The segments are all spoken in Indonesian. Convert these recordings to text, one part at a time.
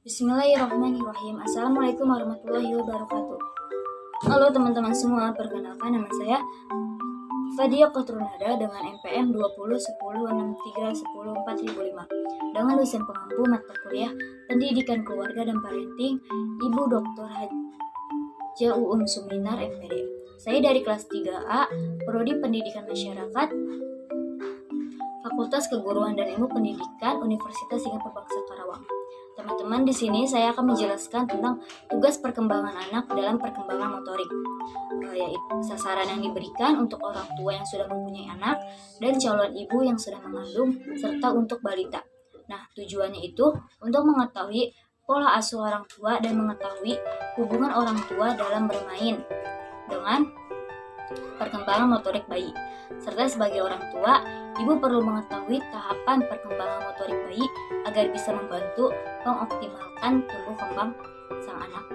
Bismillahirrahmanirrahim. Assalamualaikum warahmatullahi wabarakatuh. Halo teman-teman semua, perkenalkan nama saya Fadia Kotrunada dengan NPM 20101063104005 dengan dosen pengampu mata kuliah Pendidikan Keluarga dan Parenting Ibu Dr. Haja Uum Suminar MPD. Saya dari kelas 3A, Prodi Pendidikan Masyarakat, Fakultas Keguruan dan Ilmu Pendidikan Universitas Singapura Bangsa Karawang. Teman-teman, di sini saya akan menjelaskan tentang tugas perkembangan anak dalam perkembangan motorik, yaitu sasaran yang diberikan untuk orang tua yang sudah mempunyai anak dan calon ibu yang sedang mengandung, serta untuk balita. Nah, tujuannya itu untuk mengetahui pola asuh orang tua dan mengetahui hubungan orang tua dalam bermain dengan perkembangan motorik bayi. Serta sebagai orang tua, ibu perlu mengetahui tahapan perkembangan motorik bayi agar bisa membantu mengoptimalkan tumbuh kembang sang anak.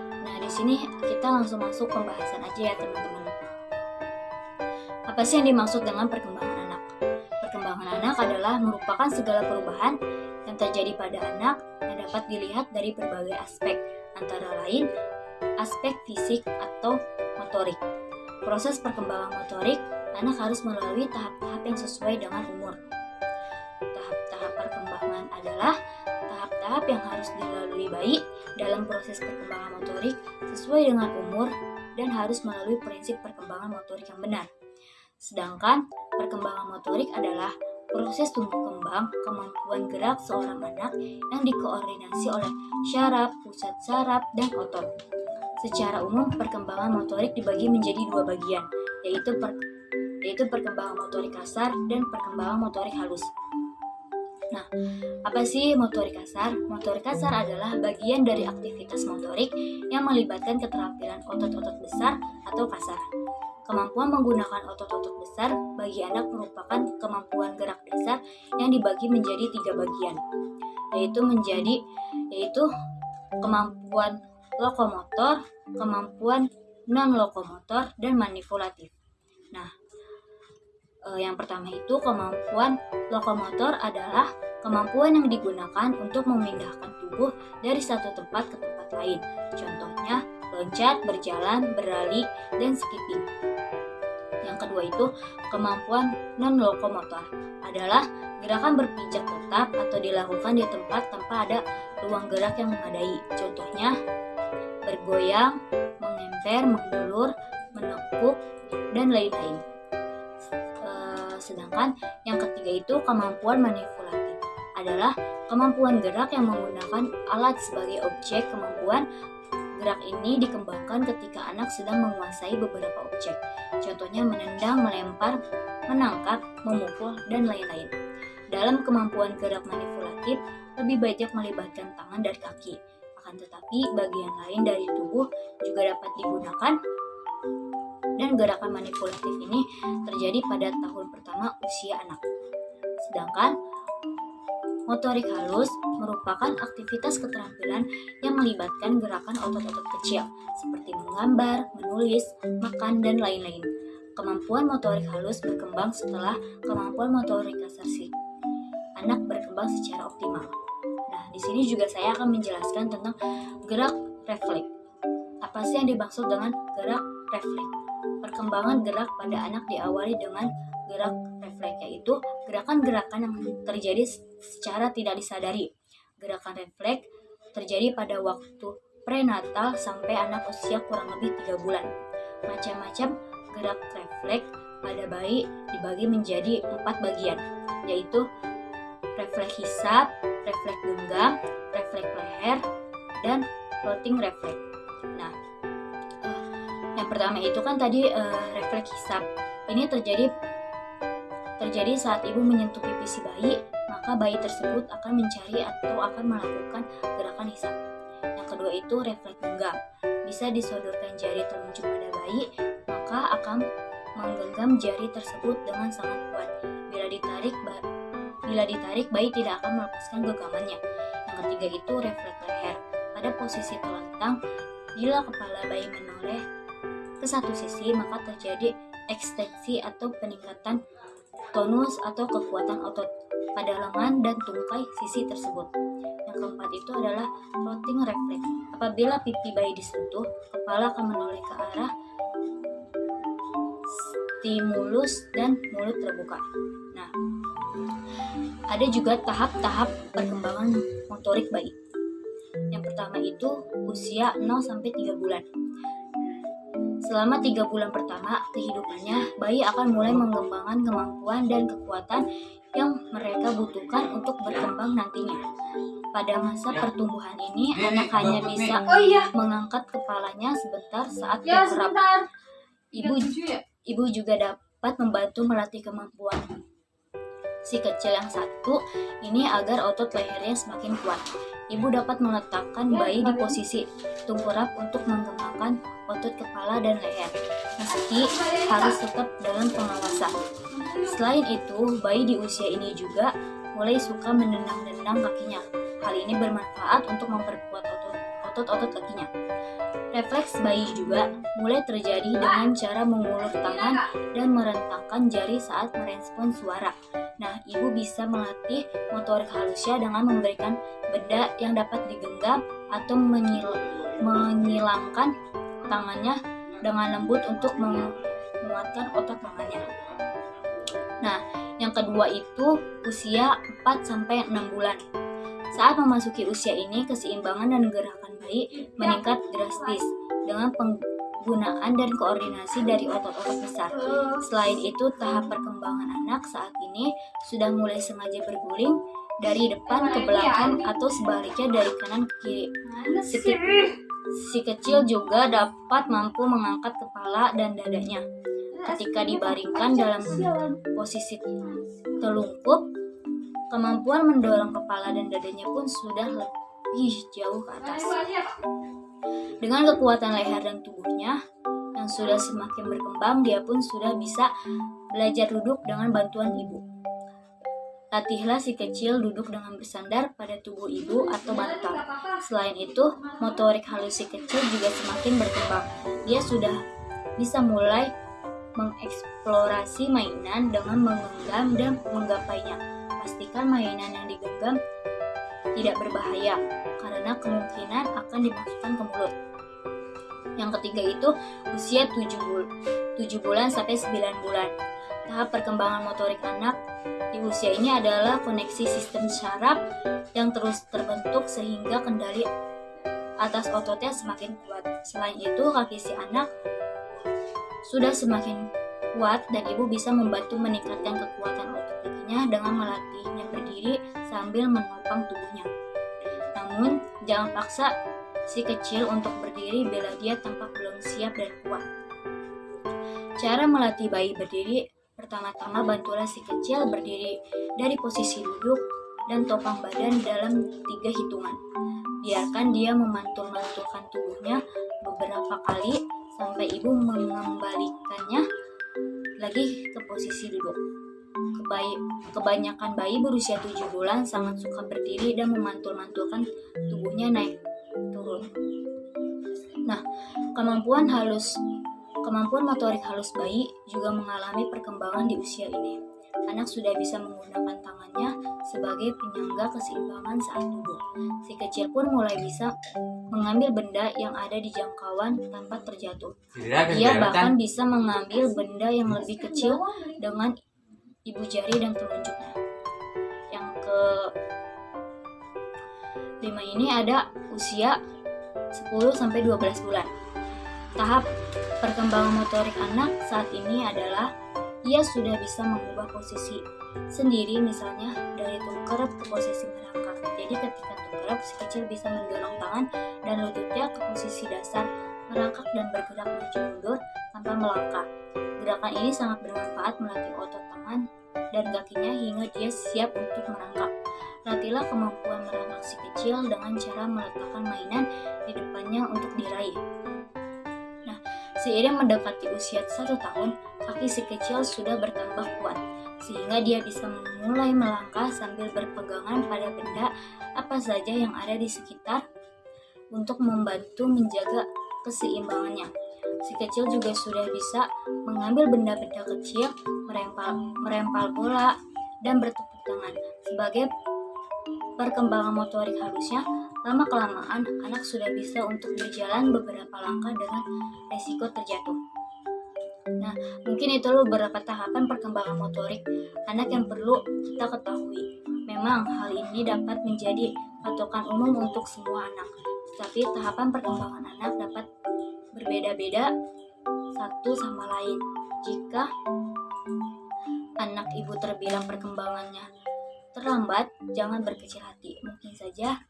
Nah, di sini kita langsung masuk pembahasan aja ya teman-teman. Apa sih yang dimaksud dengan perkembangan anak? Perkembangan anak adalah merupakan segala perubahan yang terjadi pada anak yang dapat dilihat dari berbagai aspek, antara lain aspek fisik atau motorik. Proses perkembangan motorik, anak harus melalui tahap-tahap yang sesuai dengan umur. Tahap-tahap perkembangan adalah tahap-tahap yang harus dilalui bayi dalam proses perkembangan motorik sesuai dengan umur dan harus melalui prinsip perkembangan motorik yang benar. Sedangkan perkembangan motorik adalah proses tumbuh kembang kemampuan gerak seorang anak yang dikoordinasi oleh syaraf, pusat saraf, dan otot. Secara umum, perkembangan motorik dibagi menjadi dua bagian, yaitu perkembangan motorik kasar dan perkembangan motorik halus. Nah, apa sih motorik kasar? Motorik kasar adalah bagian dari aktivitas motorik yang melibatkan keterampilan otot-otot besar atau kasar. Kemampuan menggunakan otot-otot besar bagi anak merupakan kemampuan gerak dasar yang dibagi menjadi tiga bagian, yaitu kemampuan lokomotor, kemampuan non-lokomotor, dan manipulatif. Nah, yang pertama itu kemampuan lokomotor adalah kemampuan yang digunakan untuk memindahkan tubuh dari satu tempat ke tempat lain. Contohnya, loncat, berjalan, berlari, dan skipping. Yang kedua itu kemampuan non-lokomotor adalah gerakan berpijak tetap atau dilakukan di tempat tanpa ada ruang gerak yang memadai. Contohnya, bergoyang, mengemper, mengulur, menekuk, dan lain-lain. Sedangkan yang ketiga itu kemampuan manipulatif adalah kemampuan gerak yang menggunakan alat sebagai objek. Kemampuan gerak ini dikembangkan ketika anak sedang menguasai beberapa objek. Contohnya menendang, melempar, menangkap, memukul, dan lain-lain. Dalam kemampuan gerak manipulatif, lebih banyak melibatkan tangan dan kaki. Akan tetapi, bagian lain dari tubuh juga dapat digunakan, dan gerakan manipulatif ini terjadi pada tahun pertama usia anak. Sedangkan motorik halus merupakan aktivitas keterampilan yang melibatkan gerakan otot-otot kecil seperti menggambar, menulis, makan, dan lain-lain. Kemampuan motorik halus berkembang setelah kemampuan motorik kasar anak berkembang secara optimal. Nah, di sini juga saya akan menjelaskan tentang gerak refleks. Apa sih yang dimaksud dengan gerak refleks? Perkembangan gerak pada anak diawali dengan gerak refleks, yaitu gerakan-gerakan yang terjadi secara tidak disadari. Gerakan refleks terjadi pada waktu prenatal sampai anak usia kurang lebih 3 bulan. Macam-macam gerak refleks pada bayi dibagi menjadi 4 bagian, yaitu refleks hisap, refleks genggam, refleks leher, dan floating refleks. Nah, yang pertama itu kan tadi refleks hisap. Ini terjadi saat ibu menyentuh pipi si bayi, maka bayi tersebut akan mencari atau akan melakukan gerakan hisap. Yang kedua itu refleks genggam. Bisa disodorkan jari telunjuk pada bayi, maka akan menggenggam jari tersebut dengan sangat kuat. Bila ditarik, bayi tidak akan melepaskan genggamannya. Yang ketiga itu refleks leher. Pada posisi telentang, bila kepala bayi menoleh ke satu sisi, maka terjadi ekstensi atau peningkatan tonus atau kekuatan otot pada lengan dan tungkai sisi tersebut. Yang keempat itu adalah rotting reflex. Apabila pipi bayi disentuh, kepala akan menoleh ke arah stimulus dan mulut terbuka. Nah, ada juga tahap-tahap perkembangan motorik bayi. Yang pertama itu usia 0-3 bulan. Selama 3 bulan pertama kehidupannya, bayi akan mulai mengembangkan kemampuan dan kekuatan yang mereka butuhkan untuk berkembang nantinya. Pada masa pertumbuhan ini, anak hanya bisa mengangkat kepalanya sebentar saat bergerak. Ibu juga dapat membantu melatih kemampuan si kecil yang satu ini agar otot lehernya semakin kuat. Ibu dapat meletakkan bayi di posisi tengkurap untuk mengembangkan otot kepala dan leher, meski harus tetap dalam pengawasan. Selain itu, bayi di usia ini juga mulai suka menendang-nendang kakinya. Hal ini bermanfaat untuk memperkuat otot-otot kakinya. Refleks bayi juga mulai terjadi dengan cara mengulur tangan dan merentangkan jari saat merespons suara. Nah, ibu bisa melatih motorik halusnya dengan memberikan benda yang dapat digenggam atau menyilangkan tangannya dengan lembut untuk menguatkan otot tangannya. Nah, yang kedua itu usia 4-6 bulan. Saat memasuki usia ini, keseimbangan dan gerakan bayi meningkat drastis dengan penggunaan dan koordinasi dari otot-otot besar. Selain itu, tahap perkembangan anak saat ini sudah mulai sengaja berguling dari depan ke belakang atau sebaliknya dari kanan ke kiri. Si kecil juga dapat mampu mengangkat kepala dan dadanya. Ketika dibaringkan dalam posisi telungkup, kemampuan mendorong kepala dan dadanya pun sudah lebih jauh ke atas. Dengan kekuatan leher dan tubuhnya yang sudah semakin berkembang, dia pun sudah bisa belajar duduk dengan bantuan ibu. Latihlah si kecil duduk dengan bersandar pada tubuh ibu atau bantal. Selain itu, motorik halus si kecil juga semakin berkembang. Dia sudah bisa mulai mengeksplorasi mainan dengan menggenggam dan menggapainya. Pastikan mainan yang digenggam tidak berbahaya karena kemungkinan akan dimasukkan ke mulut. Yang ketiga itu usia 7 bulan sampai 9 bulan. Tahap perkembangan motorik anak di usia ini adalah koneksi sistem syaraf yang terus terbentuk sehingga kendali atas ototnya semakin kuat. Selain itu, kaki si anak sudah semakin kuat dan ibu bisa membantu meningkatkan kekuatan otot kakinya dengan melatihnya berdiri sambil menopang tubuhnya. Namun, jangan paksa si kecil untuk berdiri bila dia tampak belum siap dan kuat. Cara melatih bayi berdiri, pertama-tama bantulah si kecil berdiri dari posisi duduk dan topang badan dalam 3 hitungan. Biarkan dia memantul-mantulkan tubuhnya beberapa kali sampai ibu mengembalikannya lagi ke posisi duduk. Kebanyakan bayi berusia 7 bulan sangat suka berdiri dan memantul-mantulkan tubuhnya naik turun. Nah, kemampuan motorik halus bayi juga mengalami perkembangan di usia ini. Anak sudah bisa menggunakan tangannya sebagai penyangga keseimbangan saat duduk. Si kecil pun mulai bisa mengambil benda yang ada di jangkauan tanpa terjatuh. Dia bahkan bisa mengambil benda yang lebih kecil dengan ibu jari dan telunjuknya. Yang ke-5 ini ada usia 10-12 bulan. Tahap perkembangan motorik anak saat ini adalah ia sudah bisa mengubah posisi sendiri, misalnya dari tengkurap ke posisi merangkak. Jadi ketika tengkurap, si kecil bisa mendorong tangan dan lututnya ke posisi dasar, merangkak dan bergerak maju mundur tanpa melangkah. Gerakan ini sangat bermanfaat melatih otot tangan dan kakinya hingga dia siap untuk merangkak. Latihlah kemampuan merangkak si kecil dengan cara meletakkan mainan di depannya untuk diraih. Seiring mendekati usia 1 tahun, kaki si kecil sudah bertambah kuat, sehingga dia bisa mulai melangkah sambil berpegangan pada benda apa saja yang ada di sekitar untuk membantu menjaga keseimbangannya. Si kecil juga sudah bisa mengambil benda-benda kecil, merempal bola, dan bertepuk tangan sebagai perkembangan motorik halusnya, lama-kelamaan anak sudah bisa untuk berjalan beberapa langkah dengan resiko terjatuh. Nah, mungkin itu beberapa tahapan perkembangan motorik anak yang perlu kita ketahui. Memang hal ini dapat menjadi patokan umum untuk semua anak, tetapi tahapan perkembangan anak dapat berbeda-beda satu sama lain. Jika anak ibu terbilang perkembangannya terlambat, jangan berkecil hati. Mungkin saja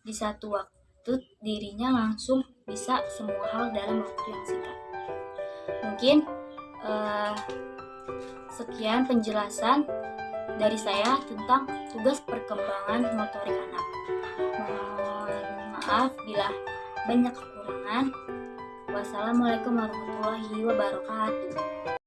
di satu waktu dirinya langsung bisa semua hal dalam waktu yang singkat. Mungkin sekian penjelasan dari saya tentang tugas perkembangan motorik anak. Mohon maaf bila banyak kekurangan. Wassalamualaikum warahmatullahi wabarakatuh.